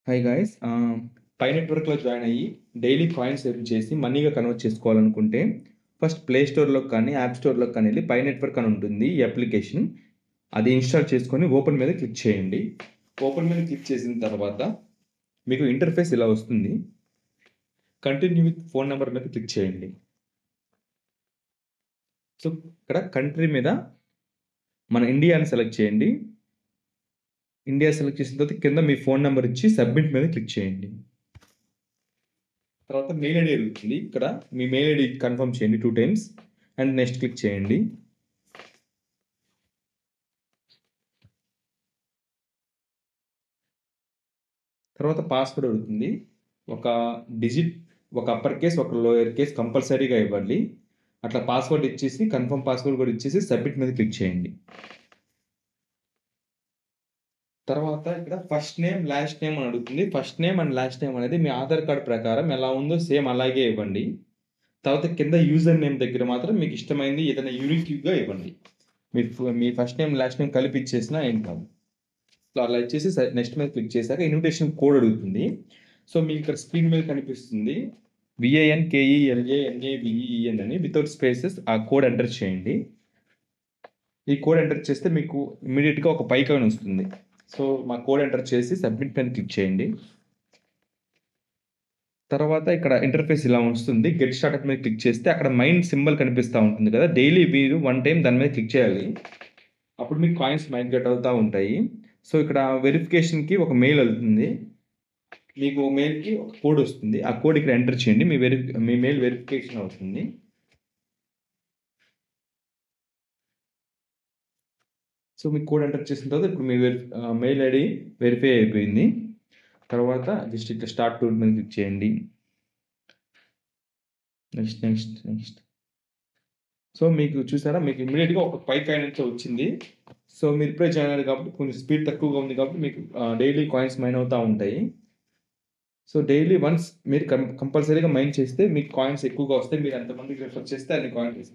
Hi guys పై నెట్వర్క్లో join అయ్యి daily coins earn చేసి మనీగా కన్వర్ట్ చేసుకోవాలనుకుంటే ఫస్ట్ ప్లే స్టోర్లోకి కానీ యాప్ స్టోర్లోకి కానీ వెళ్ళి పై నెట్వర్క్ అని ఉంటుంది ఈ అప్లికేషన్. అది ఇన్స్టాల్ చేసుకొని ఓపెన్ మీద క్లిక్ చేయండి. ఓపెన్ మీద క్లిక్ చేసిన తర్వాత మీకు ఇంటర్ఫేస్ ఇలా వస్తుంది. కంటిన్యూ విత్ ఫోన్ నెంబర్ మీద క్లిక్ చేయండి. సో ఇక్కడ కంట్రీ మీద మన ఇండియా అని సెలెక్ట్ చేయండి. ఇండియా సెలెక్ట్ చేసిన తర్వాత కింద మీ ఫోన్ నెంబర్ ఇచ్చి సబ్మిట్ మీద క్లిక్ చేయండి. తర్వాత మెయిల్ ఐడి అడుగుతుంది. ఇక్కడ మీ మెయిల్ ఐడి కన్ఫర్మ్ చేయండి 2 టైమ్స్ అండ్ నెక్స్ట్ క్లిక్ చేయండి. తర్వాత పాస్వర్డ్ అడుగుతుంది. ఒక డిజిట్, ఒక అప్పర్ కేస్, ఒక లోయర్ కేస్ కంపల్సరీగా ఇవ్వాలి. అట్లా పాస్వర్డ్ ఇచ్చేసి కన్ఫర్మ్ పాస్వర్డ్ కూడా ఇచ్చేసి సబ్మిట్ మీద క్లిక్ చేయండి. తర్వాత ఇక్కడ ఫస్ట్ నేమ్ లాస్ట్ నేమ్ అని అడుగుతుంది. First name and last name అనేది మీ ఆధార్ కార్డ్ ప్రకారం ఎలా ఉందో సేమ్ అలాగే ఇవ్వండి. తర్వాత కింద యూజర్ నేమ్ దగ్గర మాత్రం మీకు ఇష్టమైంది ఏదైనా యూనిక్గా ఇవ్వండి. మీ ఫస్ట్ నేమ్ లాస్ట్ నేమ్ కలిపి ఇచ్చేసినా ఏం కాదు. సో అలా ఇచ్చేసి నెక్స్ట్ మీద క్లిక్ చేశాక ఇన్విటేషన్ కోడ్ అడుగుతుంది. సో మీకు ఇక్కడ స్క్రీన్ మీద కనిపిస్తుంది VINKELANAVEEN అని వితౌట్ స్పేసెస్ ఆ కోడ్ ఎంటర్ చేయండి. ఈ కోడ్ ఎంటర్ చేస్తే మీకు ఇమీడియట్గా ఒక పైకాన్ వస్తుంది. సో మా కోడ్ ఎంటర్ చేసి సబ్మిట్ పైన క్లిక్ చేయండి. తర్వాత ఇక్కడ ఇంటర్ఫేస్ ఇలా వస్తుంది. గెట్ స్టార్టెడ్ మీద క్లిక్ చేస్తే అక్కడ మైండ్ సింబల్ కనిపిస్తూ ఉంటుంది కదా, డైలీ మీరు 1 టైం దాని మీద క్లిక్ చేయాలి. అప్పుడు మీకు కాయిన్స్ మైగ్రేట్ అవుతూ ఉంటాయి. సో ఇక్కడ వెరిఫికేషన్కి ఒక మెయిల్ వెళ్తుంది. మీకు మెయిల్కి ఒక కోడ్ వస్తుంది. ఆ కోడ్ ఇక్కడ ఎంటర్ చేయండి. మీ మెయిల్ వెరిఫికేషన్ అవుతుంది. సో మీ కోడ్ ఎంటర్ చేసిన తర్వాత ఇప్పుడు మీ మెయిల్ ఐడి వెరిఫై అయిపోయింది. తర్వాత జస్ట్ ఇట్లా స్టార్ట్ టూల్ మీద క్లిక్ చేయండి. నెక్స్ట్. సో మీకు చూసారా, మీకు ఇమీడియట్గా ఒక 5 కాయిన్ అయితే వచ్చింది. సో మీరు ఇప్పుడే జాయిన్ అయ్యారు కాబట్టి కొంచెం స్పీడ్ తక్కువగా ఉంది కాబట్టి మీకు డైలీ కాయిన్స్ మైన్ అవుతూ ఉంటాయి. సో డైలీ వన్స్ మీరు కంపల్సరీగా మైన్ చేస్తే మీకు కాయిన్స్ ఎక్కువగా వస్తాయి. మీరు ఎంతమందికి రిఫర్ చేస్తే అన్ని కాయిన్స్